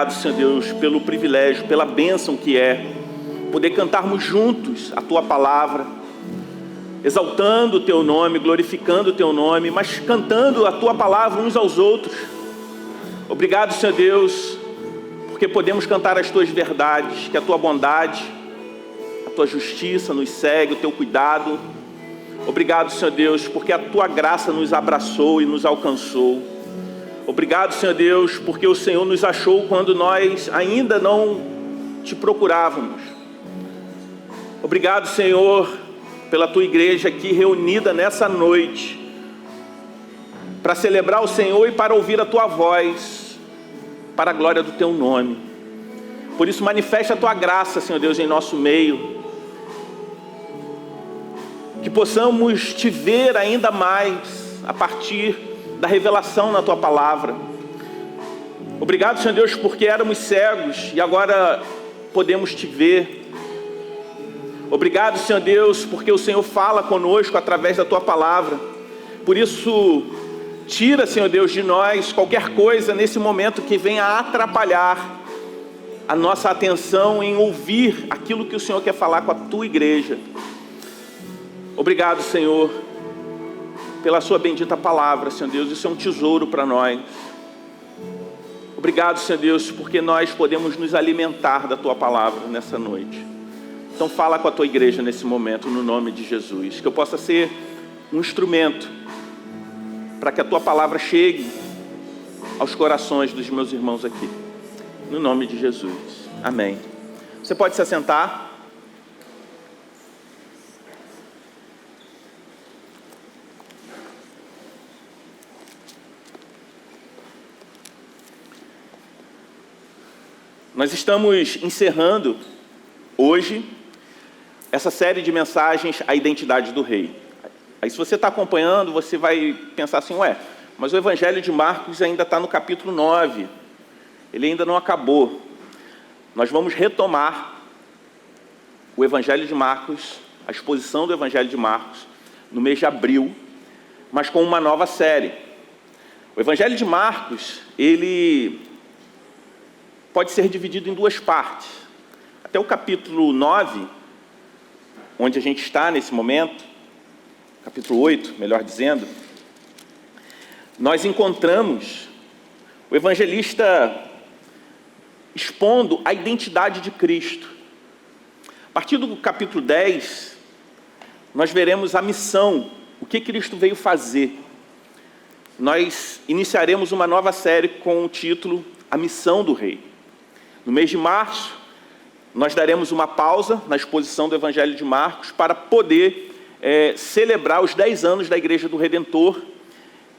obrigado, Senhor Deus, pelo privilégio, pela bênção que é poder cantarmos juntos a Tua palavra, exaltando o Teu nome, glorificando o Teu nome, mas cantando a Tua palavra uns aos outros. Obrigado, Senhor Deus, porque podemos cantar as Tuas verdades, que a Tua bondade, a Tua justiça nos segue, o Teu cuidado. Obrigado, Senhor Deus, porque a Tua graça nos abraçou e nos alcançou. Obrigado, Senhor Deus, porque o Senhor nos achou quando nós ainda não Te procurávamos. Obrigado, Senhor, pela Tua igreja aqui reunida nessa noite, para celebrar o Senhor e para ouvir a Tua voz, para a glória do Teu nome. Por isso, manifesta a Tua graça, Senhor Deus, em nosso meio, que possamos Te ver ainda mais a partir da revelação na Tua palavra. Obrigado, Senhor Deus, porque éramos cegos e agora podemos Te ver. Obrigado, Senhor Deus, porque o Senhor fala conosco através da Tua palavra. Por isso, tira, Senhor Deus, de nós qualquer coisa nesse momento que venha a atrapalhar a nossa atenção em ouvir aquilo que o Senhor quer falar com a Tua igreja. Obrigado, Senhor, pela Sua bendita palavra, Senhor Deus. Isso é um tesouro para nós. Obrigado, Senhor Deus, porque nós podemos nos alimentar da Tua palavra nessa noite. Então fala com a Tua igreja nesse momento, no nome de Jesus. Que eu possa ser um instrumento para que a Tua palavra chegue aos corações dos meus irmãos aqui. No nome de Jesus. Amém. Você pode se assentar. Nós estamos encerrando hoje essa série de mensagens, a identidade do rei. Aí se você está acompanhando, você vai pensar assim, mas o Evangelho de Marcos ainda está no capítulo 9, ele ainda não acabou. Nós vamos retomar o Evangelho de Marcos, a exposição do Evangelho de Marcos, no mês de abril, mas com uma nova série. O Evangelho de Marcos, ele pode ser dividido em duas partes. Até o capítulo 9, onde a gente está nesse momento, capítulo 8, melhor dizendo, nós encontramos o evangelista expondo a identidade de Cristo. A partir do capítulo 10, nós veremos a missão, o que Cristo veio fazer. Nós iniciaremos uma nova série com o título A Missão do Rei. No mês de março, nós daremos uma pausa na exposição do Evangelho de Marcos para poder celebrar os 10 anos da Igreja do Redentor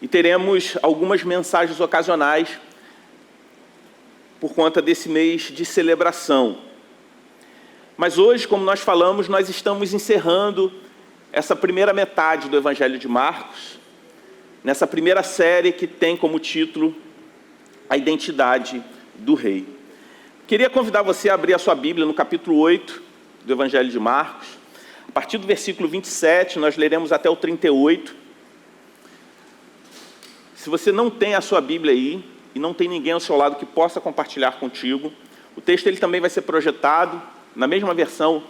e teremos algumas mensagens ocasionais por conta desse mês de celebração. Mas hoje, como nós falamos, nós estamos encerrando essa primeira metade do Evangelho de Marcos, nessa primeira série que tem como título A Identidade do Rei. Queria convidar você a abrir a sua Bíblia no capítulo 8 do Evangelho de Marcos. A partir do versículo 27, nós leremos até o 38. Se você não tem a sua Bíblia aí, e não tem ninguém ao seu lado que possa compartilhar contigo, o texto ele também vai ser projetado na mesma versão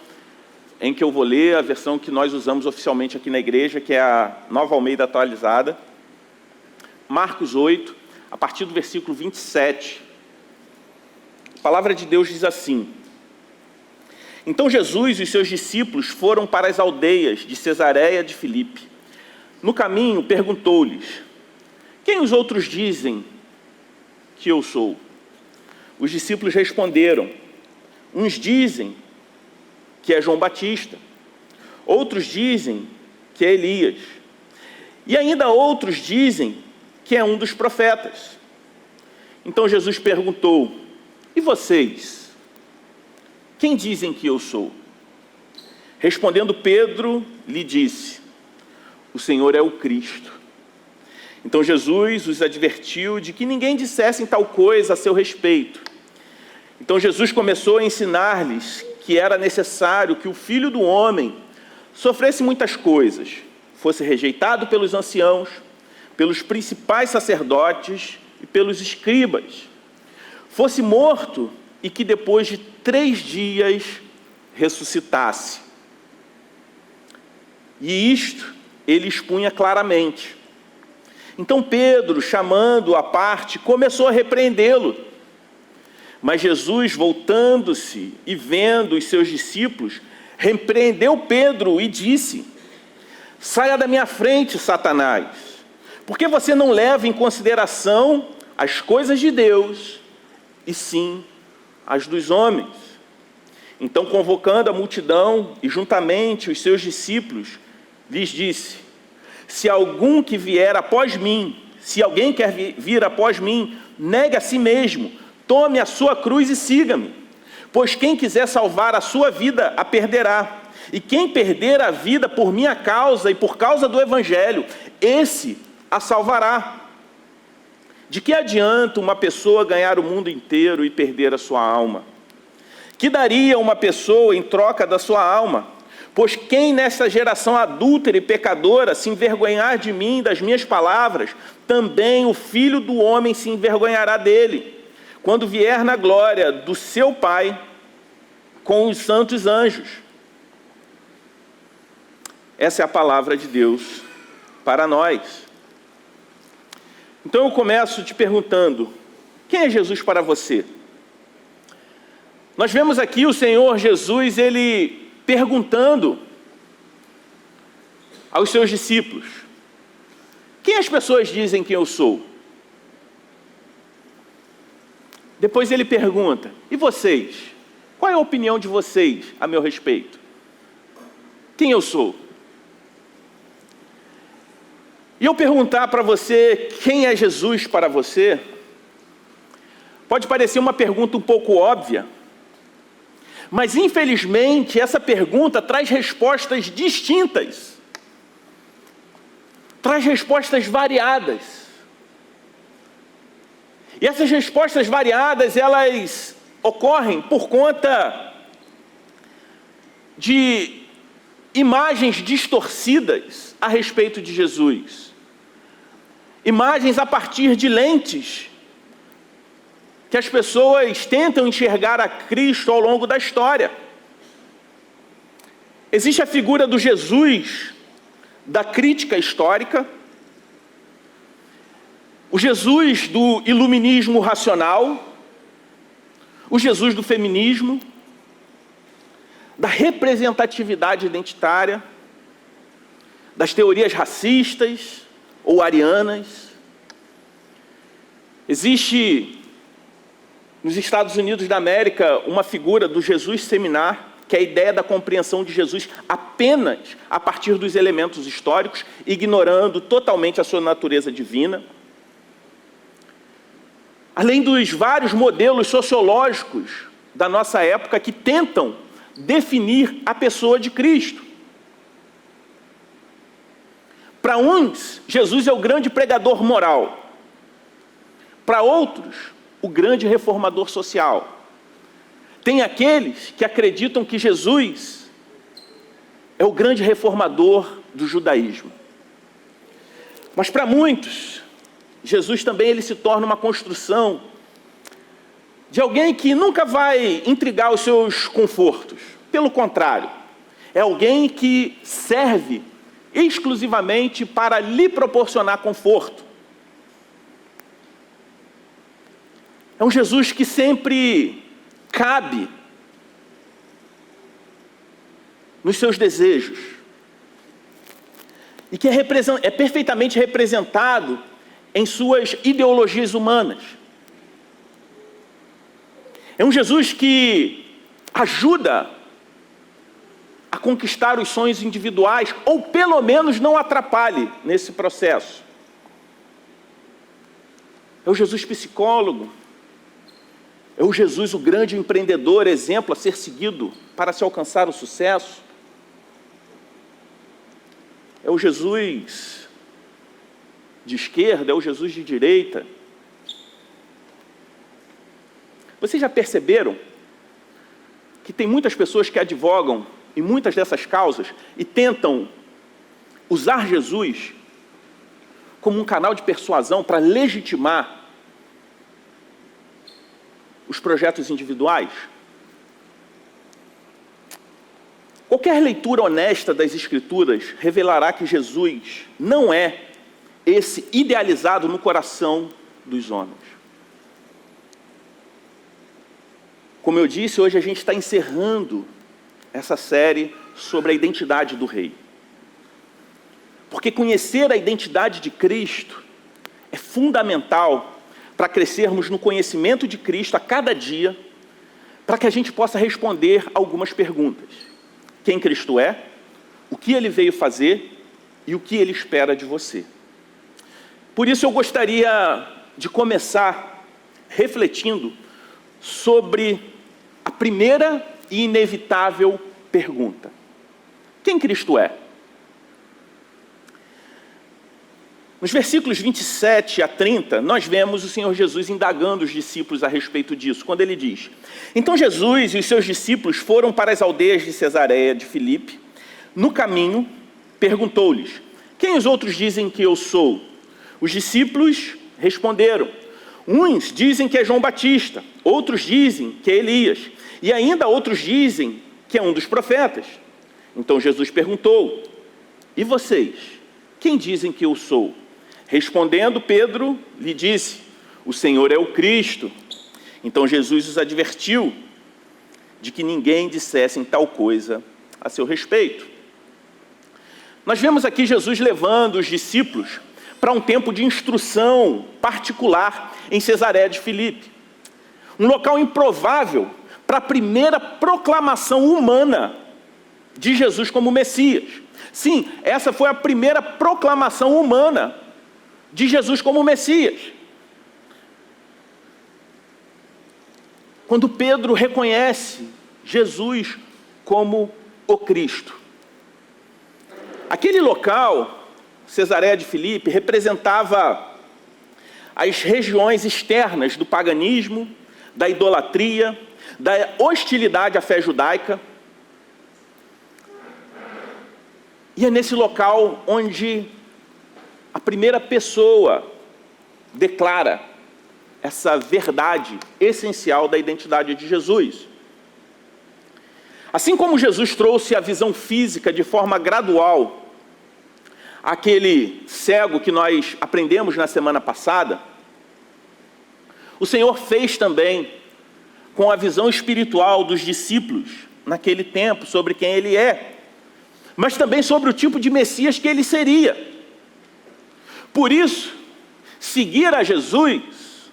em que eu vou ler, a versão que nós usamos oficialmente aqui na igreja, que é a Nova Almeida Atualizada. Marcos 8, a partir do versículo 27. A palavra de Deus diz assim: Então Jesus e os seus discípulos foram para as aldeias de Cesareia de Filipe. No caminho perguntou-lhes: Quem os outros dizem que eu sou? Os discípulos responderam: Uns dizem que é João Batista, outros dizem que é Elias, e ainda outros dizem que é um dos profetas. Então Jesus perguntou: E vocês? Quem dizem que eu sou? Respondendo Pedro, lhe disse: O Senhor é o Cristo. Então Jesus os advertiu de que ninguém dissesse tal coisa a seu respeito. Então Jesus começou a ensinar-lhes que era necessário que o Filho do Homem sofresse muitas coisas, fosse rejeitado pelos anciãos, pelos principais sacerdotes e pelos escribas, fosse morto e que depois de 3 dias ressuscitasse. E isto ele expunha claramente. Então Pedro, chamando-o à parte, começou a repreendê-lo. Mas Jesus, voltando-se e vendo os seus discípulos, repreendeu Pedro e disse: saia da minha frente, Satanás, porque você não leva em consideração as coisas de Deus, e sim as dos homens. Então, convocando a multidão e juntamente os seus discípulos, lhes disse: se alguém quer vir após mim, negue a si mesmo, tome a sua cruz e siga-me. Pois quem quiser salvar a sua vida, a perderá. E quem perder a vida por minha causa e por causa do Evangelho, esse a salvará. De que adianta uma pessoa ganhar o mundo inteiro e perder a sua alma? Que daria uma pessoa em troca da sua alma? Pois quem nessa geração adúltera e pecadora se envergonhar de mim e das minhas palavras, também o Filho do Homem se envergonhará dele, quando vier na glória do seu Pai com os santos anjos. Essa é a palavra de Deus para nós. Então eu começo te perguntando: quem é Jesus para você? Nós vemos aqui o Senhor Jesus, ele perguntando aos seus discípulos: quem as pessoas dizem que eu sou? Depois ele pergunta: e vocês? Qual é a opinião de vocês a meu respeito? Quem eu sou? E eu perguntar para você quem é Jesus para você, pode parecer uma pergunta um pouco óbvia, mas infelizmente essa pergunta traz respostas distintas, traz respostas variadas. E essas respostas variadas, elas ocorrem por conta de imagens distorcidas a respeito de Jesus. Imagens a partir de lentes que as pessoas tentam enxergar a Cristo ao longo da história. Existe a figura do Jesus da crítica histórica, o Jesus do iluminismo racional, o Jesus do feminismo, da representatividade identitária, das teorias racistas ou arianas. Existe nos Estados Unidos da América uma figura do Jesus seminar, que é a ideia da compreensão de Jesus apenas a partir dos elementos históricos, ignorando totalmente a sua natureza divina. Além dos vários modelos sociológicos da nossa época que tentam definir a pessoa de Cristo. Para uns, Jesus é o grande pregador moral. Para outros, o grande reformador social. Tem aqueles que acreditam que Jesus é o grande reformador do judaísmo. Mas para muitos, Jesus também ele se torna uma construção de alguém que nunca vai intrigar os seus confortos. Pelo contrário, é alguém que serve exclusivamente para lhe proporcionar conforto. É um Jesus que sempre cabe nos seus desejos e que é perfeitamente representado em suas ideologias humanas. É um Jesus que ajuda a conquistar os sonhos individuais, ou pelo menos não atrapalhe nesse processo. É o Jesus psicólogo, é o Jesus o grande empreendedor, exemplo a ser seguido para se alcançar o sucesso. É o Jesus de esquerda, é o Jesus de direita. Vocês já perceberam que tem muitas pessoas que advogam em muitas dessas causas e tentam usar Jesus como um canal de persuasão para legitimar os projetos individuais? Qualquer leitura honesta das Escrituras revelará que Jesus não é esse idealizado no coração dos homens. Como eu disse, hoje a gente está encerrando essa série sobre a identidade do Rei. Porque conhecer a identidade de Cristo é fundamental para crescermos no conhecimento de Cristo a cada dia, para que a gente possa responder algumas perguntas. Quem Cristo é, o que Ele veio fazer e o que Ele espera de você. Por isso eu gostaria de começar refletindo sobre a primeira e inevitável pergunta. Quem Cristo é? Nos versículos 27 a 30, nós vemos o Senhor Jesus indagando os discípulos a respeito disso, quando ele diz: Então Jesus e os seus discípulos foram para as aldeias de Cesareia de Filipe. No caminho, perguntou-lhes: Quem os outros dizem que eu sou? Os discípulos responderam: Uns dizem que é João Batista, outros dizem que é Elias, e ainda outros dizem que é um dos profetas. Então Jesus perguntou: E vocês? Quem dizem que eu sou? Respondendo, Pedro lhe disse: O Senhor é o Cristo. Então Jesus os advertiu de que ninguém dissesse tal coisa a seu respeito. Nós vemos aqui Jesus levando os discípulos para um tempo de instrução particular em Cesareia de Filipe. Um local improvável para a primeira proclamação humana de Jesus como Messias. Sim, essa foi a primeira proclamação humana de Jesus como Messias. Quando Pedro reconhece Jesus como o Cristo. Aquele local, Cesareia de Filipe, representava as regiões externas do paganismo, da idolatria, da hostilidade à fé judaica. E é nesse local onde a primeira pessoa declara essa verdade essencial da identidade de Jesus. Assim como Jesus trouxe a visão física de forma gradual àquele cego que nós aprendemos na semana passada, o Senhor fez também com a visão espiritual dos discípulos naquele tempo sobre quem Ele é, mas também sobre o tipo de Messias que Ele seria. Por isso, seguir a Jesus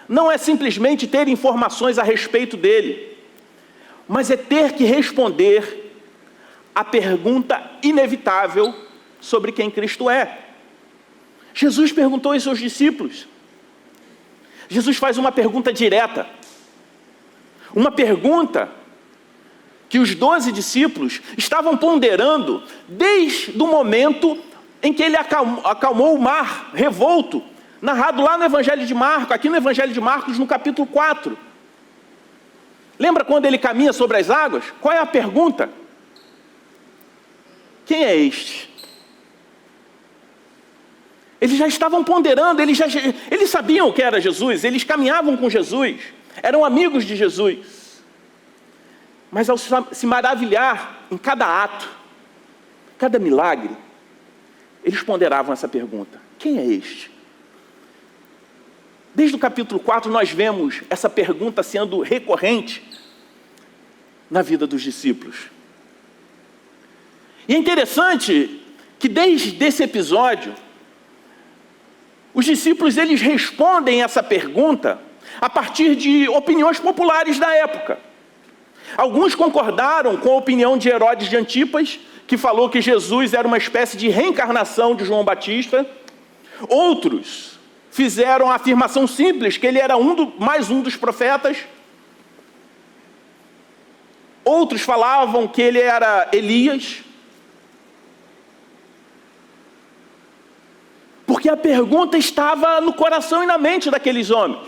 não é simplesmente ter informações a respeito dele, mas é ter que responder a pergunta inevitável sobre quem Cristo é. Jesus perguntou aos seus discípulos. Jesus faz uma pergunta direta. Uma pergunta que os 12 discípulos estavam ponderando desde o momento em que ele acalmou o mar revolto, narrado lá no Evangelho de Marcos, aqui no Evangelho de Marcos, no capítulo 4. Lembra quando ele caminha sobre as águas? Qual é a pergunta? Quem é este? Eles já estavam ponderando, eles sabiam o que era Jesus, eles caminhavam com Jesus, eram amigos de Jesus. Mas ao se maravilhar em cada ato, cada milagre, eles ponderavam essa pergunta: quem é este? Desde o capítulo 4 nós vemos essa pergunta sendo recorrente na vida dos discípulos. E é interessante que desde esse episódio, os discípulos eles respondem essa pergunta a partir de opiniões populares da época. Alguns concordaram com a opinião de Herodes de Antipas, que falou que Jesus era uma espécie de reencarnação de João Batista. Outros fizeram a afirmação simples que ele era mais um dos profetas. Outros falavam que ele era Elias. Porque a pergunta estava no coração e na mente daqueles homens.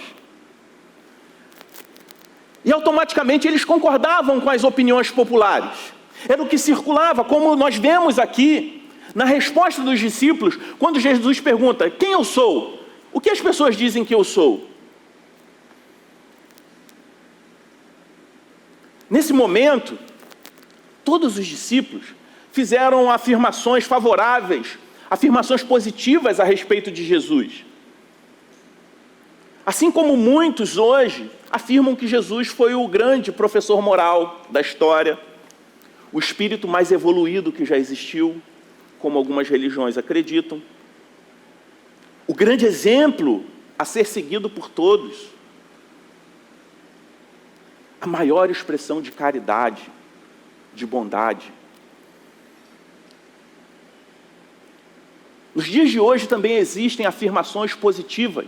E automaticamente eles concordavam com as opiniões populares. Era o que circulava, como nós vemos aqui, na resposta dos discípulos, quando Jesus pergunta: quem eu sou? O que as pessoas dizem que eu sou? Nesse momento, todos os discípulos fizeram afirmações favoráveis, afirmações positivas a respeito de Jesus. Assim como muitos hoje afirmam que Jesus foi o grande professor moral da história, o espírito mais evoluído que já existiu, como algumas religiões acreditam, o grande exemplo a ser seguido por todos, a maior expressão de caridade, de bondade. Nos dias de hoje também existem afirmações positivas,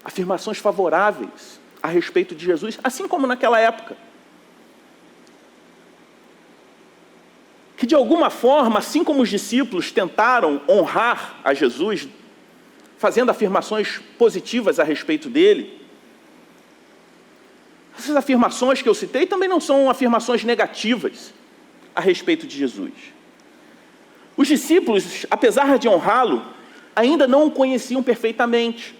afirmações favoráveis a respeito de Jesus, assim como naquela época. Que de alguma forma, assim como os discípulos tentaram honrar a Jesus, fazendo afirmações positivas a respeito dele, essas afirmações que eu citei também não são afirmações negativas a respeito de Jesus. Os discípulos, apesar de honrá-lo, ainda não o conheciam perfeitamente.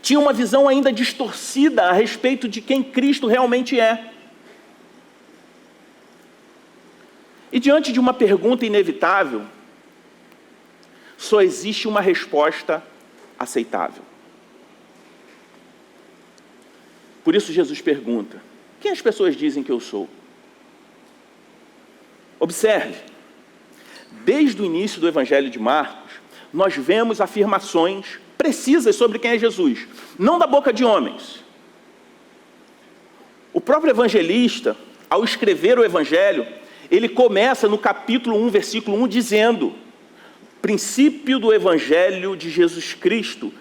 Tinham uma visão ainda distorcida a respeito de quem Cristo realmente é. E diante de uma pergunta inevitável, só existe uma resposta aceitável. Por isso Jesus pergunta: quem as pessoas dizem que eu sou? Observe, desde o início do Evangelho de Marcos, nós vemos afirmações precisas sobre quem é Jesus, não da boca de homens. O próprio evangelista, ao escrever o Evangelho, ele começa no capítulo 1, versículo 1, dizendo: princípio do Evangelho de Jesus Cristo,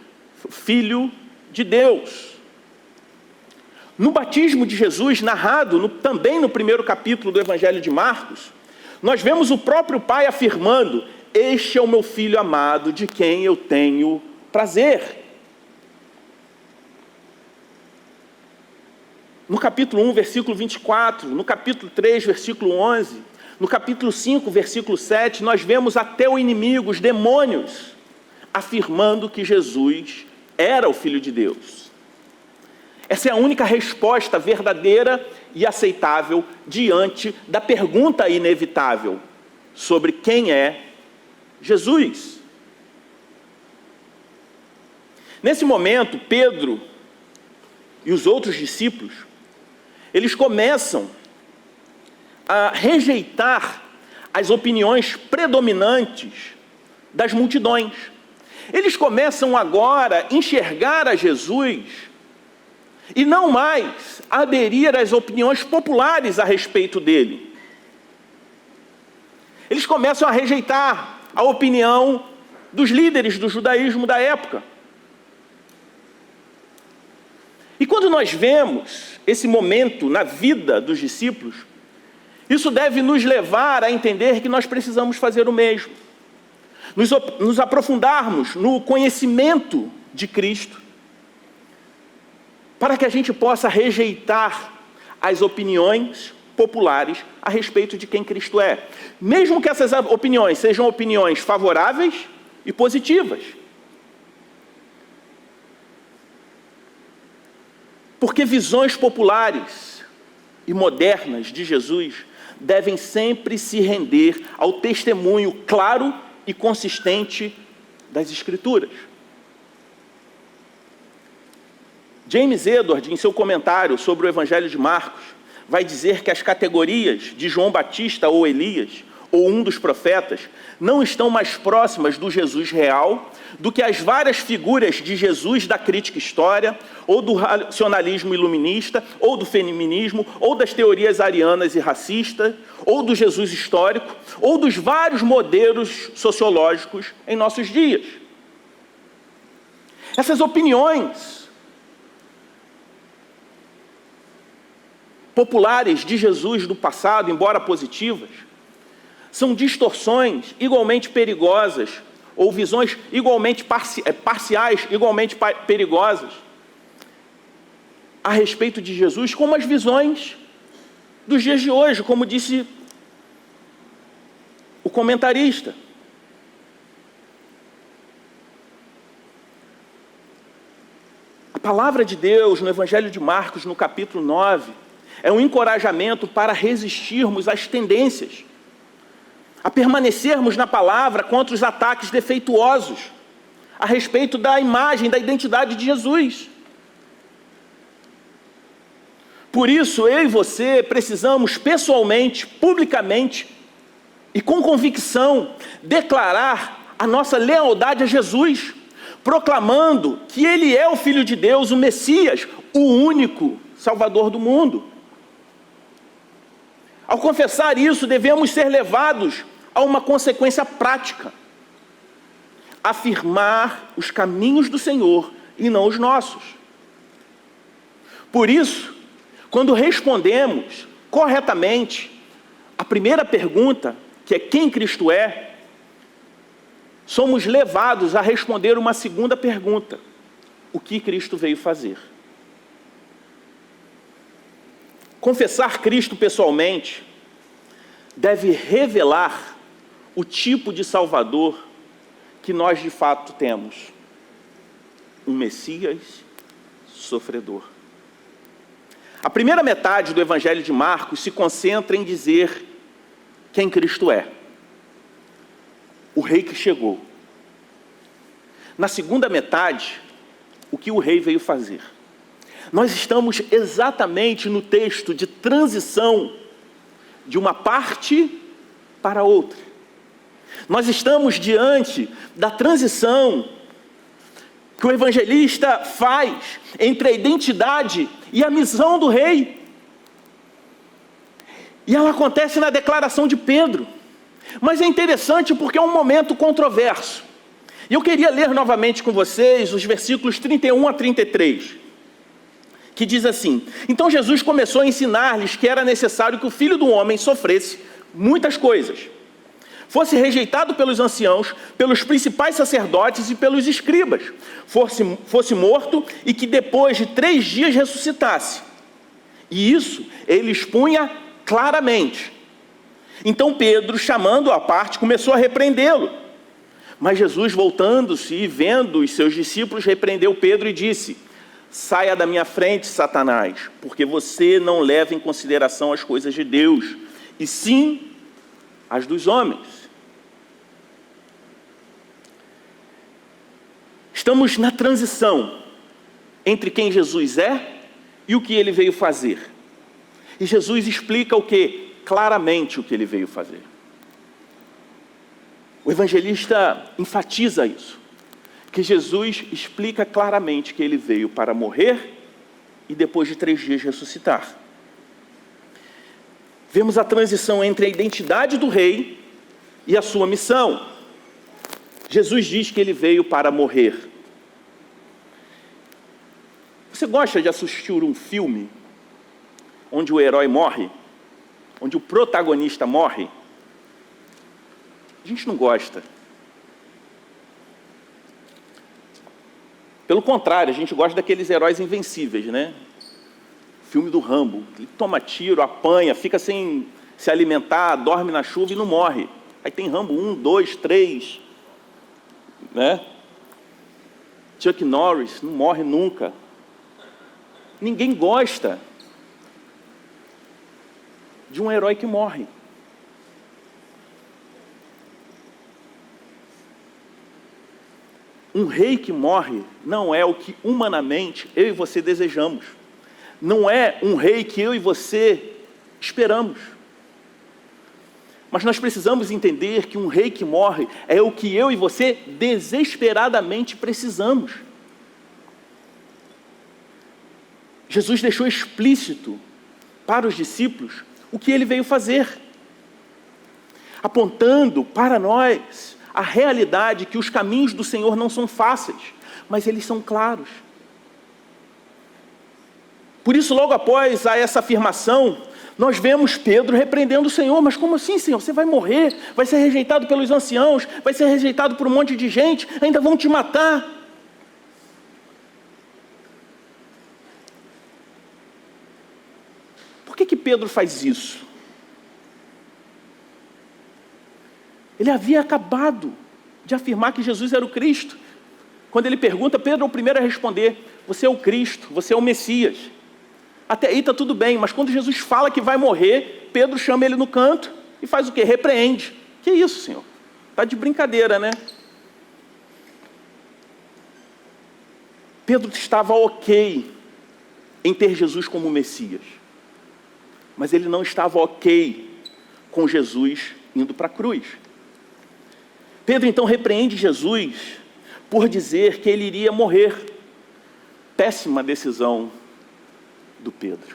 Filho de Deus. No batismo de Jesus, narrado também no primeiro capítulo do Evangelho de Marcos, nós vemos o próprio Pai afirmando: este é o meu Filho amado, de quem eu tenho prazer. No capítulo 1, versículo 24, no capítulo 3, versículo 11, no capítulo 5, versículo 7, nós vemos até o inimigo, os demônios, afirmando que Jesus era o Filho de Deus. Essa é a única resposta verdadeira e aceitável diante da pergunta inevitável sobre quem é Jesus. Nesse momento, Pedro e os outros discípulos, eles começam a rejeitar as opiniões predominantes das multidões. Eles começam agora a enxergar a Jesus e não mais aderir às opiniões populares a respeito dele. Eles começam a rejeitar a opinião dos líderes do judaísmo da época. E quando nós vemos esse momento na vida dos discípulos, isso deve nos levar a entender que nós precisamos fazer o mesmo. Nos aprofundarmos no conhecimento de Cristo, para que a gente possa rejeitar as opiniões populares a respeito de quem Cristo é. Mesmo que essas opiniões sejam opiniões favoráveis e positivas. Porque visões populares e modernas de Jesus devem sempre se render ao testemunho claro e consistente das Escrituras. James Edwards, em seu comentário sobre o Evangelho de Marcos, vai dizer que as categorias de João Batista ou Elias, ou um dos profetas, não estão mais próximas do Jesus real do que as várias figuras de Jesus da crítica história, ou do racionalismo iluminista, ou do feminismo, ou das teorias arianas e racistas, ou do Jesus histórico, ou dos vários modelos sociológicos em nossos dias. Essas opiniões populares de Jesus do passado, embora positivas, são distorções igualmente perigosas, ou visões igualmente parciais, igualmente perigosas, a respeito de Jesus, como as visões dos dias de hoje, como disse o comentarista. A palavra de Deus no Evangelho de Marcos, no capítulo 9, é um encorajamento para resistirmos às tendências, a permanecermos na palavra contra os ataques defeituosos a respeito da imagem, da identidade de Jesus. Por isso, eu e você precisamos pessoalmente, publicamente e com convicção declarar a nossa lealdade a Jesus, proclamando que Ele é o Filho de Deus, o Messias, o único Salvador do mundo. Ao confessar isso, devemos ser levados a uma consequência prática: afirmar os caminhos do Senhor e não os nossos. Por isso, quando respondemos corretamente a primeira pergunta, que é quem Cristo é, somos levados a responder uma segunda pergunta: o que Cristo veio fazer? Confessar Cristo pessoalmente deve revelar o tipo de Salvador que nós de fato temos: um Messias sofredor. A primeira metade do Evangelho de Marcos se concentra em dizer quem Cristo é: o rei que chegou. Na segunda metade, o que o rei veio fazer. Nós estamos exatamente no texto de transição de uma parte para outra. Nós estamos diante da transição que o evangelista faz entre a identidade e a missão do rei. E ela acontece na declaração de Pedro. Mas é interessante porque é um momento controverso. E eu queria ler novamente com vocês os versículos 31 a 33, que diz assim: então Jesus começou a ensinar-lhes que era necessário que o Filho do Homem sofresse muitas coisas, fosse rejeitado pelos anciãos, pelos principais sacerdotes e pelos escribas, fosse morto e que depois de 3 dias ressuscitasse. E isso ele expunha claramente. Então Pedro, chamando-o à parte, começou a repreendê-lo. Mas Jesus, voltando-se e vendo os seus discípulos, repreendeu Pedro e disse: saia da minha frente, Satanás, porque você não leva em consideração as coisas de Deus, e sim as dos homens. Estamos na transição entre quem Jesus é e o que ele veio fazer. E Jesus explica o quê? Claramente o que ele veio fazer. O evangelista enfatiza isso, que Jesus explica claramente que ele veio para morrer e depois de 3 dias ressuscitar. Vemos a transição entre a identidade do rei e a sua missão. Jesus diz que ele veio para morrer. Você gosta de assistir um filme onde o herói morre? Onde o protagonista morre? A gente não gosta. Pelo contrário, a gente gosta daqueles heróis invencíveis, né? Filme do Rambo. Ele toma tiro, apanha, fica sem se alimentar, dorme na chuva e não morre. Aí tem Rambo 1, 2, 3, né? Chuck Norris não morre nunca. Ninguém gosta de um herói que morre. Um rei que morre não é o que humanamente eu e você desejamos. Não é um rei que eu e você esperamos. Mas nós precisamos entender que um rei que morre é o que eu e você desesperadamente precisamos. Jesus deixou explícito para os discípulos o que ele veio fazer, apontando para nós a realidade que os caminhos do Senhor não são fáceis, mas eles são claros. Por isso, logo após essa afirmação, nós vemos Pedro repreendendo o Senhor. Mas como assim, Senhor? Você vai morrer, vai ser rejeitado pelos anciãos, vai ser rejeitado por um monte de gente, ainda vão te matar. Por que Pedro faz isso? Ele havia acabado de afirmar que Jesus era o Cristo. Quando ele pergunta, Pedro é o primeiro a responder: você é o Cristo, você é o Messias. Até aí está tudo bem, mas quando Jesus fala que vai morrer, Pedro chama ele no canto e faz o quê? Repreende. Que isso, Senhor? Está de brincadeira, né? Pedro estava ok em ter Jesus como Messias, mas ele não estava ok com Jesus indo para a cruz. Pedro então repreende Jesus por dizer que ele iria morrer. Péssima decisão do Pedro.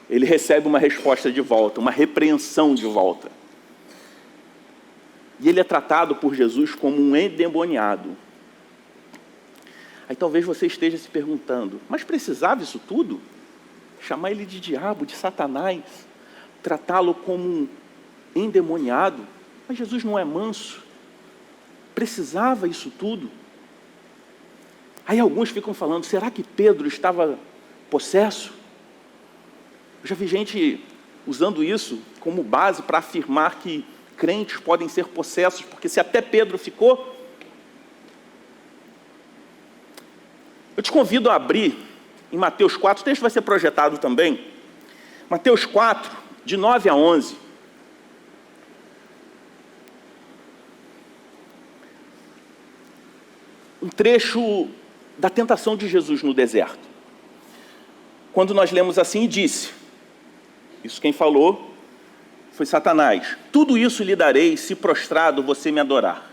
Ele recebe uma resposta de volta, uma repreensão de volta. E ele é tratado por Jesus como um endemoniado. Aí talvez você esteja se perguntando, mas precisava isso tudo? Chamar ele de diabo, de Satanás, tratá-lo como um endemoniado? Mas Jesus não é manso. Precisava isso tudo? Aí alguns ficam falando, será que Pedro estava possesso? Eu já vi gente usando isso como base para afirmar que crentes podem ser possessos, porque se até Pedro ficou... Eu te convido a abrir em Mateus 4, o texto vai ser projetado também. Mateus 4, de 9 a 11. Um trecho da tentação de Jesus no deserto. Quando nós lemos assim, disse, isso quem falou foi Satanás, tudo isso lhe darei se prostrado você me adorar.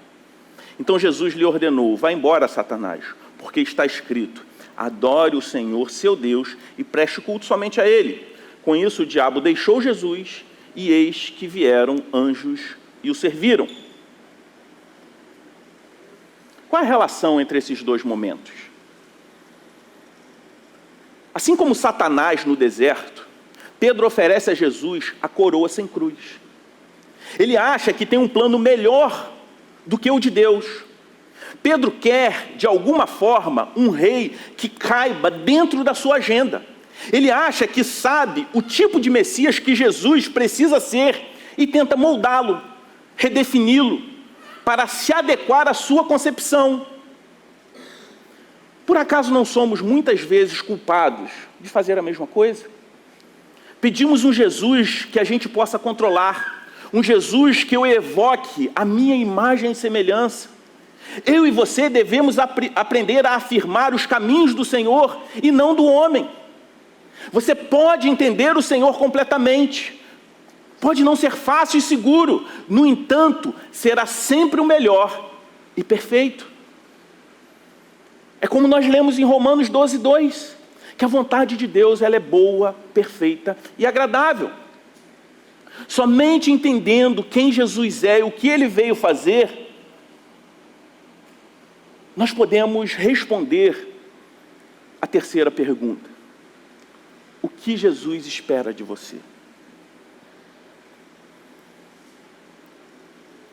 Então Jesus lhe ordenou, vá embora, Satanás, porque está escrito, adore o Senhor, seu Deus, e preste culto somente a Ele. Com isso o diabo deixou Jesus, e eis que vieram anjos e o serviram. Qual é a relação entre esses dois momentos? Assim como Satanás no deserto, Pedro oferece a Jesus a coroa sem cruz. Ele acha que tem um plano melhor do que o de Deus. Pedro quer, de alguma forma, um rei que caiba dentro da sua agenda. Ele acha que sabe o tipo de Messias que Jesus precisa ser e tenta moldá-lo, redefini-lo, para se adequar à sua concepção. Por acaso não somos muitas vezes culpados de fazer a mesma coisa? Pedimos um Jesus que a gente possa controlar, um Jesus que eu evoque a minha imagem e semelhança. Eu e você devemos aprender a afirmar os caminhos do Senhor e não do homem. Você pode entender o Senhor completamente. Pode não ser fácil e seguro, no entanto, será sempre o melhor e perfeito. É como nós lemos em Romanos 12, 2, que a vontade de Deus ela é boa, perfeita e agradável. Somente entendendo quem Jesus é e o que Ele veio fazer, nós podemos responder a terceira pergunta. O que Jesus espera de você?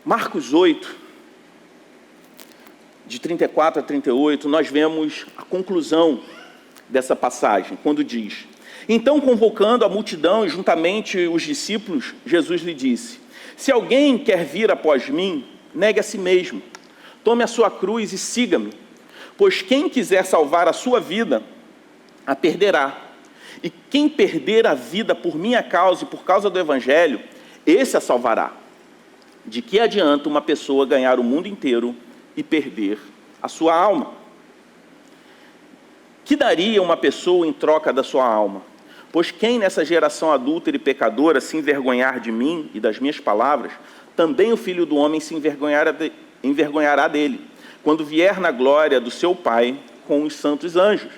Marcos 8, de 34 a 38, nós vemos a conclusão dessa passagem, quando diz, então convocando a multidão e juntamente os discípulos, Jesus lhe disse, se alguém quer vir após mim, negue a si mesmo, tome a sua cruz e siga-me, pois quem quiser salvar a sua vida, a perderá, e quem perder a vida por minha causa e por causa do Evangelho, esse a salvará. De que adianta uma pessoa ganhar o mundo inteiro e perder a sua alma? Que daria uma pessoa em troca da sua alma? Pois quem nessa geração adúltera e pecadora se envergonhar de mim e das minhas palavras, também o Filho do Homem se envergonhará dele, quando vier na glória do seu Pai com os santos anjos.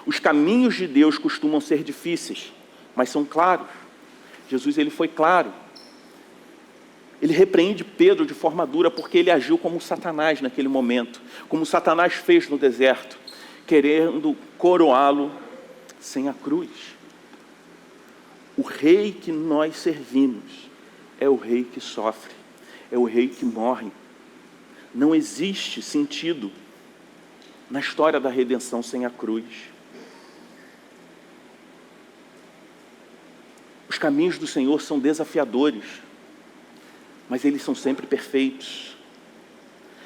Os caminhos de Deus costumam ser difíceis, mas são claros. Jesus ele foi claro. Ele repreende Pedro de forma dura porque ele agiu como Satanás naquele momento, como Satanás fez no deserto, querendo coroá-lo sem a cruz. O rei que nós servimos é o rei que sofre, é o rei que morre. Não existe sentido na história da redenção sem a cruz. Os caminhos do Senhor são desafiadores, mas eles são sempre perfeitos.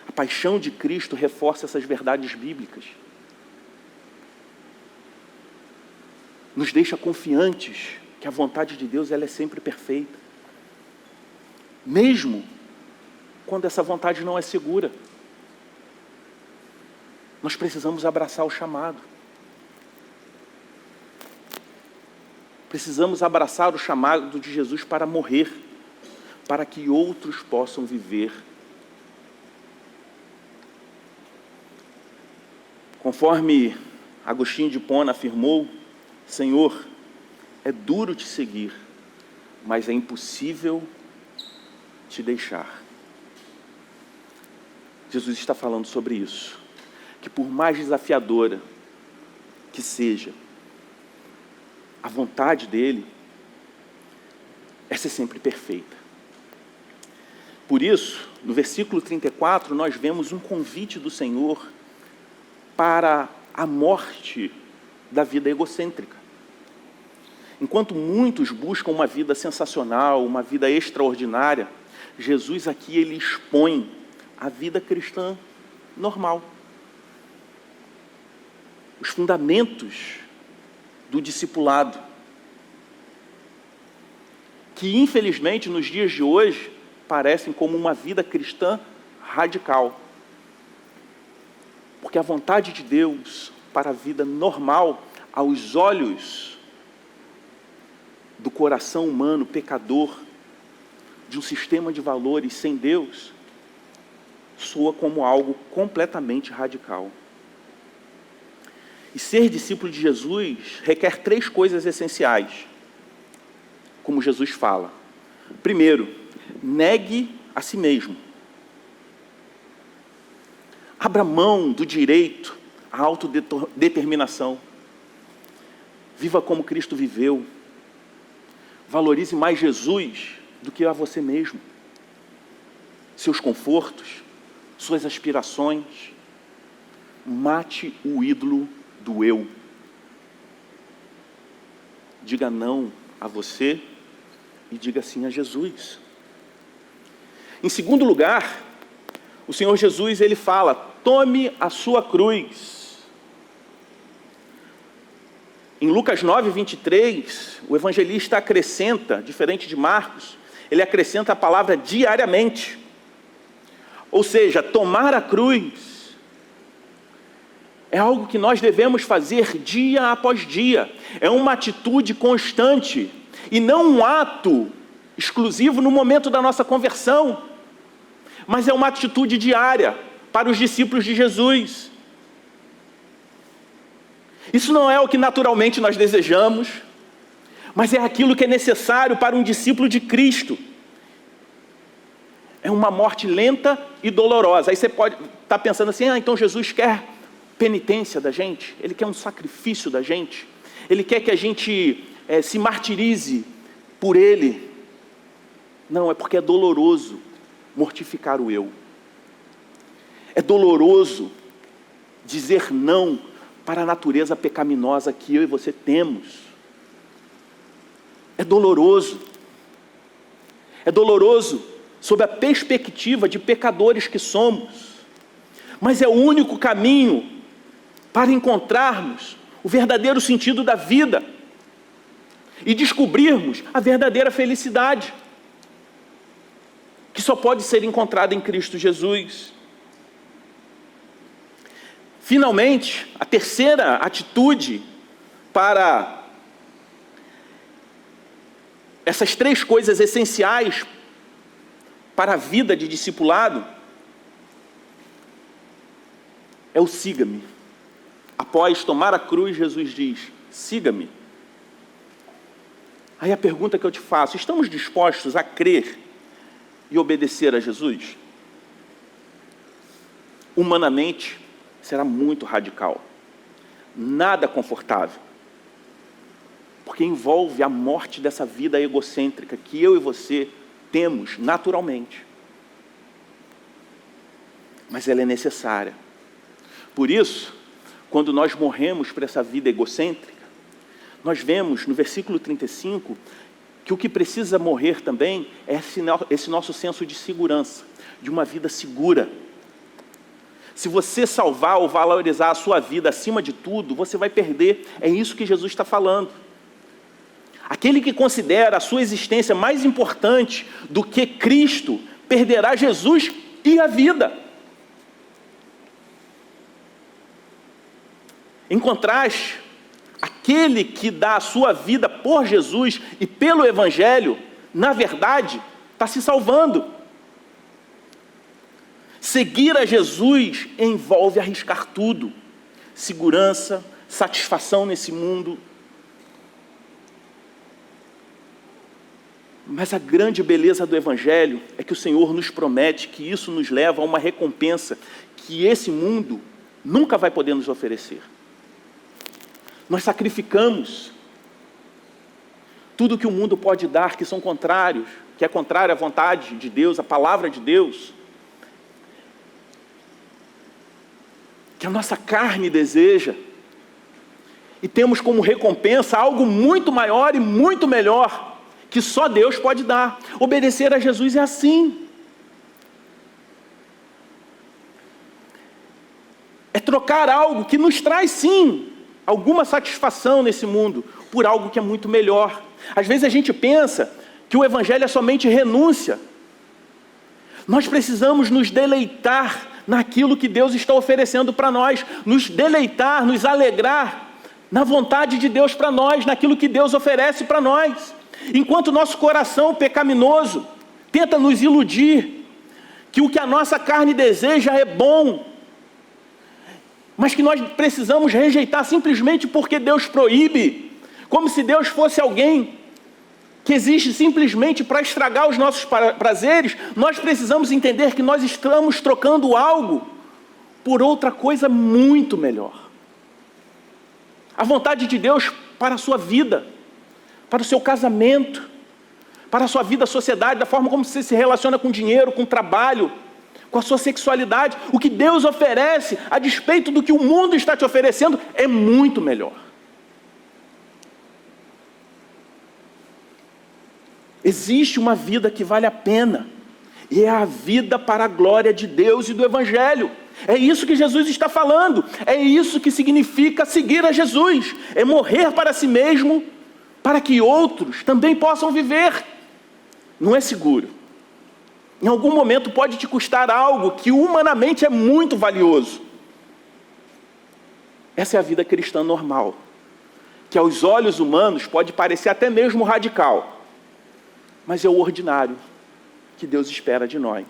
A paixão de Cristo reforça essas verdades bíblicas. Nos deixa confiantes que a vontade de Deus ela é sempre perfeita. Mesmo quando essa vontade não é segura. Nós precisamos abraçar o chamado. Precisamos abraçar o chamado de Jesus para morrer, para que outros possam viver. Conforme Agostinho de Hipona afirmou, Senhor, é duro te seguir, mas é impossível te deixar. Jesus está falando sobre isso, que por mais desafiadora que seja, a vontade dele é ser sempre perfeita. Por isso, no versículo 34, nós vemos um convite do Senhor para a morte da vida egocêntrica. Enquanto muitos buscam uma vida sensacional, uma vida extraordinária, Jesus aqui ele expõe a vida cristã normal. Os fundamentos do discipulado, que infelizmente nos dias de hoje parecem como uma vida cristã radical. Porque a vontade de Deus para a vida normal, aos olhos do coração humano pecador, de um sistema de valores sem Deus, soa como algo completamente radical. E ser discípulo de Jesus requer 3 coisas essenciais, como Jesus fala. Primeiro, negue a si mesmo. Abra mão do direito à autodeterminação. Viva como Cristo viveu. Valorize mais Jesus do que a você mesmo. Seus confortos, suas aspirações. Mate o ídolo do eu. Diga não a você e diga sim a Jesus. Em segundo lugar, o Senhor Jesus ele fala: tome a sua cruz. Em Lucas 9, 23, o evangelista acrescenta, diferente de Marcos, ele acrescenta a palavra diariamente. Ou seja, tomar a cruz é algo que nós devemos fazer dia após dia. É uma atitude constante e não um ato exclusivo no momento da nossa conversão, mas é uma atitude diária para os discípulos de Jesus. Isso não é o que naturalmente nós desejamos, mas é aquilo que é necessário para um discípulo de Cristo. É uma morte lenta e dolorosa. Aí você pode estar pensando assim: então Jesus quer penitência da gente, Ele quer um sacrifício da gente, Ele quer que a gente se martirize por Ele. Não, é porque é doloroso mortificar o eu. É doloroso dizer não para a natureza pecaminosa que eu e você temos. É doloroso. É doloroso sob a perspectiva de pecadores que somos. Mas é o único caminho para encontrarmos o verdadeiro sentido da vida e descobrirmos a verdadeira felicidade, que só pode ser encontrada em Cristo Jesus. Finalmente, a terceira atitude para essas 3 coisas essenciais para a vida de discipulado é o siga-me. Após tomar a cruz, Jesus diz: siga-me. Aí a pergunta que eu te faço: estamos dispostos a crer e obedecer a Jesus? Humanamente, será muito radical, nada confortável, porque envolve a morte dessa vida egocêntrica que eu e você temos naturalmente. Mas ela é necessária. Por isso, quando nós morremos para essa vida egocêntrica, nós vemos no versículo 35 que o que precisa morrer também é esse nosso senso de segurança, de uma vida segura. Se você salvar ou valorizar a sua vida acima de tudo, você vai perder. É isso que Jesus está falando. Aquele que considera a sua existência mais importante do que Cristo, perderá Jesus e a vida. Em contraste, aquele que dá a sua vida por Jesus e pelo Evangelho, na verdade, está se salvando. Seguir a Jesus envolve arriscar tudo. Segurança, satisfação nesse mundo. Mas a grande beleza do Evangelho é que o Senhor nos promete que isso nos leva a uma recompensa que esse mundo nunca vai poder nos oferecer. Nós sacrificamos tudo que o mundo pode dar, que são contrários, que é contrário à vontade de Deus, à palavra de Deus, que a nossa carne deseja, e temos como recompensa algo muito maior e muito melhor, que só Deus pode dar. Obedecer a Jesus é assim. É trocar algo que nos traz, sim, alguma satisfação nesse mundo, por algo que é muito melhor. Às vezes a gente pensa que o Evangelho é somente renúncia. Nós precisamos nos deleitar naquilo que Deus está oferecendo para nós, nos deleitar, nos alegrar na vontade de Deus para nós, naquilo que Deus oferece para nós. Enquanto nosso coração pecaminoso tenta nos iludir que o que a nossa carne deseja é bom, mas que nós precisamos rejeitar simplesmente porque Deus proíbe, como se Deus fosse alguém que existe simplesmente para estragar os nossos prazeres, nós precisamos entender que nós estamos trocando algo por outra coisa muito melhor. A vontade de Deus para a sua vida, para o seu casamento, para a sua vida, a sociedade, da forma como você se relaciona com dinheiro, com trabalho, com a sua sexualidade. O que Deus oferece, a despeito do que o mundo está te oferecendo, é muito melhor. Existe uma vida que vale a pena, e é a vida para a glória de Deus e do Evangelho. É isso que Jesus está falando, é isso que significa seguir a Jesus, é morrer para si mesmo, para que outros também possam viver. Não é seguro. Em algum momento pode te custar algo que humanamente é muito valioso. Essa é a vida cristã normal, que aos olhos humanos pode parecer até mesmo radical, mas é o ordinário que Deus espera de nós.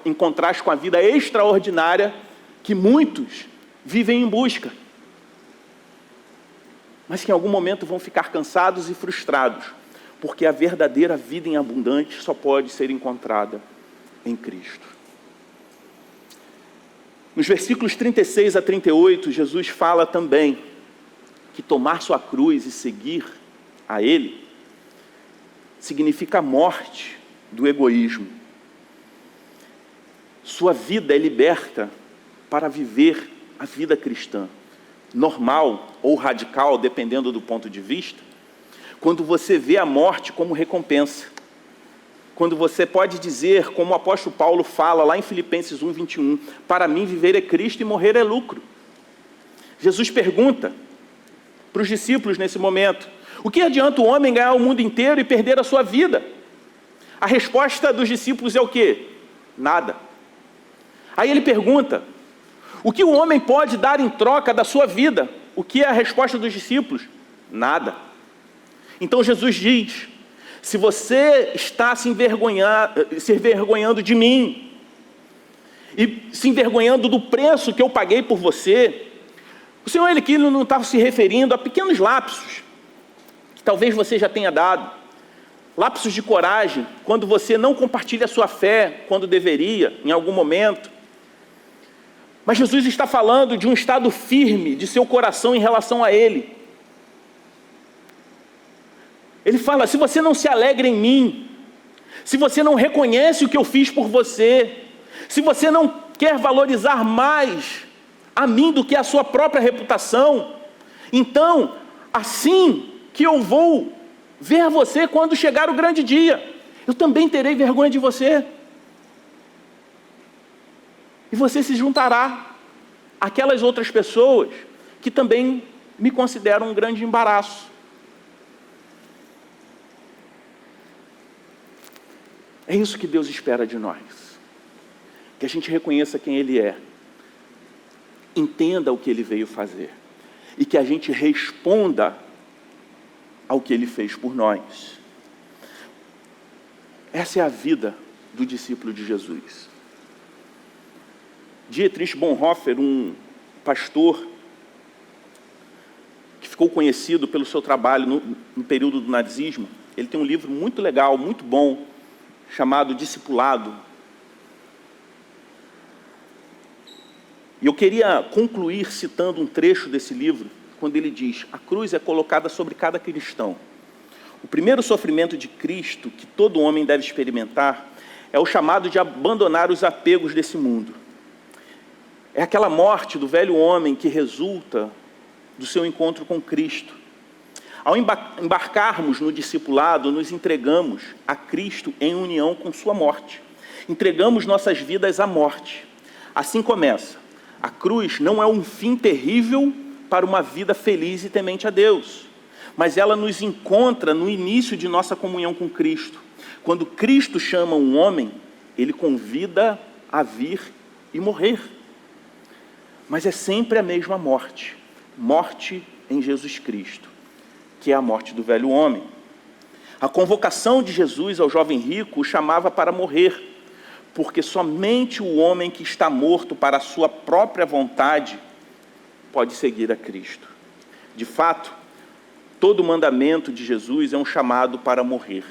Em contraste com a vida extraordinária que muitos vivem em busca, mas que em algum momento vão ficar cansados e frustrados, porque a verdadeira vida em abundante só pode ser encontrada em Cristo. Nos versículos 36 a 38, Jesus fala também que tomar sua cruz e seguir a Ele significa a morte do egoísmo. Sua vida é liberta para viver a vida cristã, normal ou radical, dependendo do ponto de vista, quando você vê a morte como recompensa. Quando você pode dizer, como o apóstolo Paulo fala lá em Filipenses 1:21, para mim viver é Cristo e morrer é lucro. Jesus pergunta para os discípulos nesse momento, o que adianta o homem ganhar o mundo inteiro e perder a sua vida? A resposta dos discípulos é o quê? Nada. Aí ele pergunta, o que o homem pode dar em troca da sua vida? O que é a resposta dos discípulos? Nada. Então Jesus diz, se você está se envergonhando de mim, e se envergonhando do preço que eu paguei por você, o Senhor ele aqui não estava se referindo a pequenos lapsos, que talvez você já tenha dado, lapsos de coragem, quando você não compartilha a sua fé, quando deveria, em algum momento. Mas Jesus está falando de um estado firme de seu coração em relação a Ele. Ele fala, se você não se alegra em mim, se você não reconhece o que eu fiz por você, se você não quer valorizar mais a mim do que a sua própria reputação, então, assim que eu vou ver você quando chegar o grande dia, eu também terei vergonha de você. E você se juntará àquelas outras pessoas que também me consideram um grande embaraço. É isso que Deus espera de nós. Que a gente reconheça quem Ele é. Entenda o que Ele veio fazer. E que a gente responda ao que Ele fez por nós. Essa é a vida do discípulo de Jesus. Dietrich Bonhoeffer, um pastor que ficou conhecido pelo seu trabalho no período do nazismo, ele tem um livro muito legal, muito bom, chamado Discipulado. E eu queria concluir citando um trecho desse livro, quando ele diz: a cruz é colocada sobre cada cristão. O primeiro sofrimento de Cristo que todo homem deve experimentar é o chamado de abandonar os apegos desse mundo. É aquela morte do velho homem que resulta do seu encontro com Cristo. Ao embarcarmos no discipulado, nos entregamos a Cristo em união com sua morte. Entregamos nossas vidas à morte. Assim começa. A cruz não é um fim terrível para uma vida feliz e temente a Deus, mas ela nos encontra no início de nossa comunhão com Cristo. Quando Cristo chama um homem, Ele convida a vir e morrer. Mas é sempre a mesma morte. Morte em Jesus Cristo, que é a morte do velho homem. A convocação de Jesus ao jovem rico o chamava para morrer, porque somente o homem que está morto para a sua própria vontade pode seguir a Cristo. De fato, todo mandamento de Jesus é um chamado para morrer,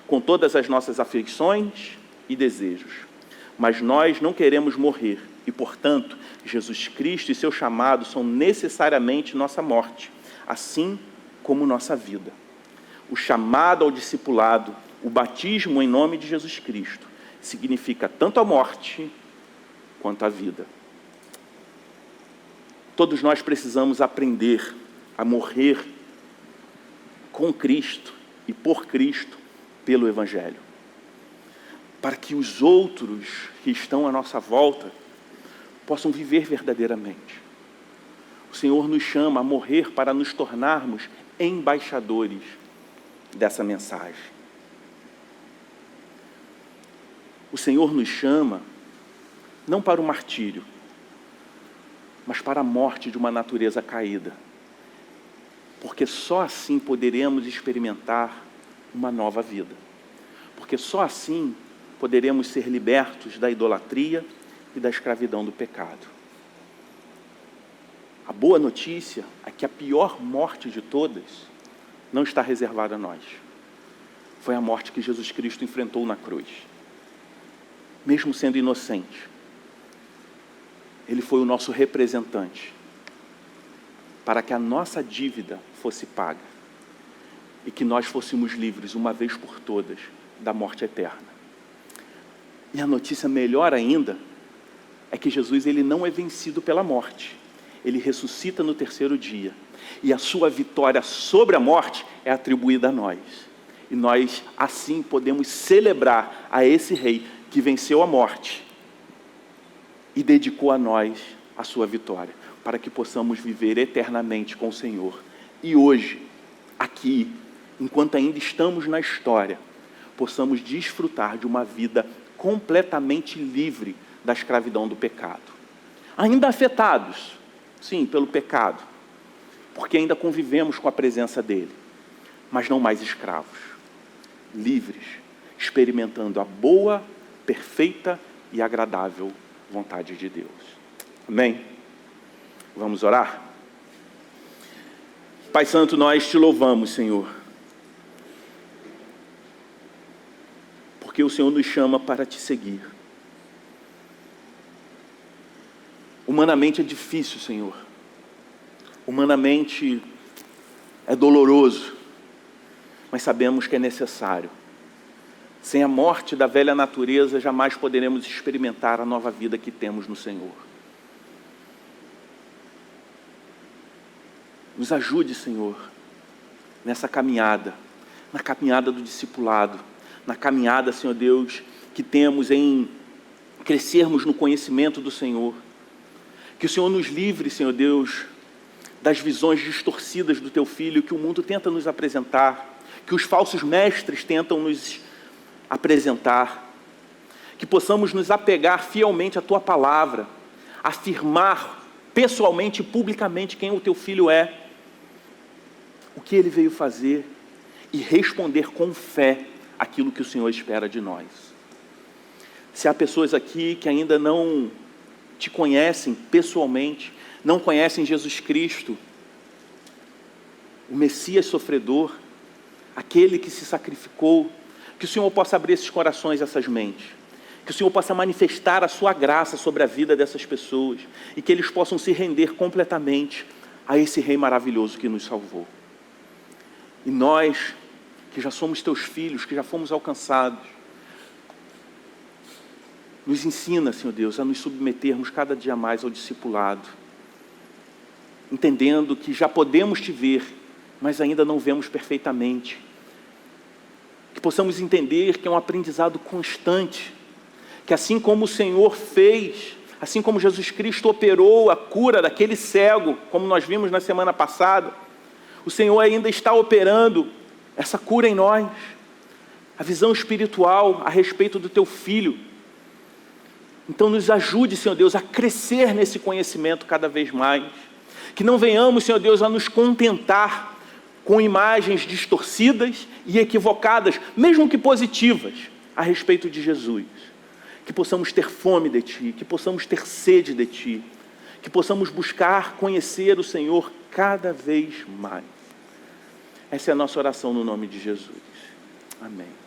com todas as nossas aflições e desejos. Mas nós não queremos morrer, e, portanto, Jesus Cristo e seu chamado são necessariamente nossa morte, assim como nossa vida. O chamado ao discipulado, o batismo em nome de Jesus Cristo, significa tanto a morte quanto a vida. Todos nós precisamos aprender a morrer com Cristo e por Cristo pelo Evangelho, para que os outros que estão à nossa volta possam viver verdadeiramente. O Senhor nos chama a morrer para nos tornarmos embaixadores dessa mensagem. O Senhor nos chama não para o martírio, mas para a morte de uma natureza caída, porque só assim poderemos experimentar uma nova vida, porque só assim poderemos ser libertos da idolatria e da escravidão do pecado. A boa notícia é que a pior morte de todas não está reservada a nós. Foi a morte que Jesus Cristo enfrentou na cruz. Mesmo sendo inocente, Ele foi o nosso representante para que a nossa dívida fosse paga e que nós fôssemos livres, uma vez por todas, da morte eterna. E a notícia melhor ainda é que Jesus ele não é vencido pela morte. Ele ressuscita no terceiro dia. E a sua vitória sobre a morte é atribuída a nós. E nós, assim, podemos celebrar a esse rei que venceu a morte e dedicou a nós a sua vitória, para que possamos viver eternamente com o Senhor. E hoje, aqui, enquanto ainda estamos na história, possamos desfrutar de uma vida completamente livre da escravidão do pecado. Ainda afetados, sim, pelo pecado, porque ainda convivemos com a presença dele, mas não mais escravos, livres, experimentando a boa, perfeita e agradável vontade de Deus. Amém? Vamos orar? Pai Santo, nós te louvamos, Senhor, porque o Senhor nos chama para te seguir. Humanamente é difícil, Senhor. Humanamente é doloroso, mas sabemos que é necessário. Sem a morte da velha natureza, jamais poderemos experimentar a nova vida que temos no Senhor. Nos ajude, Senhor, nessa caminhada, na caminhada do discipulado, na caminhada, Senhor Deus, que temos em crescermos no conhecimento do Senhor. Que o Senhor nos livre, Senhor Deus, das visões distorcidas do Teu Filho que o mundo tenta nos apresentar, que os falsos mestres tentam nos apresentar. Que possamos nos apegar fielmente à Tua palavra, afirmar pessoalmente e publicamente quem o Teu Filho é, o que Ele veio fazer e responder com fé aquilo que o Senhor espera de nós. Se há pessoas aqui que ainda não Te conhecem pessoalmente, não conhecem Jesus Cristo, o Messias sofredor, aquele que se sacrificou, que o Senhor possa abrir esses corações, essas mentes, que o Senhor possa manifestar a Sua graça sobre a vida dessas pessoas e que eles possam se render completamente a esse Rei maravilhoso que nos salvou. E nós, que já somos Teus filhos, que já fomos alcançados, nos ensina, Senhor Deus, a nos submetermos cada dia mais ao discipulado, entendendo que já podemos Te ver, mas ainda não vemos perfeitamente. Que possamos entender que é um aprendizado constante, que assim como o Senhor fez, assim como Jesus Cristo operou a cura daquele cego, como nós vimos na semana passada, o Senhor ainda está operando essa cura em nós, a visão espiritual a respeito do Teu Filho. Então nos ajude, Senhor Deus, a crescer nesse conhecimento cada vez mais. Que não venhamos, Senhor Deus, a nos contentar com imagens distorcidas e equivocadas, mesmo que positivas, a respeito de Jesus. Que possamos ter fome de Ti, que possamos ter sede de Ti, que possamos buscar conhecer o Senhor cada vez mais. Essa é a nossa oração no nome de Jesus. Amém.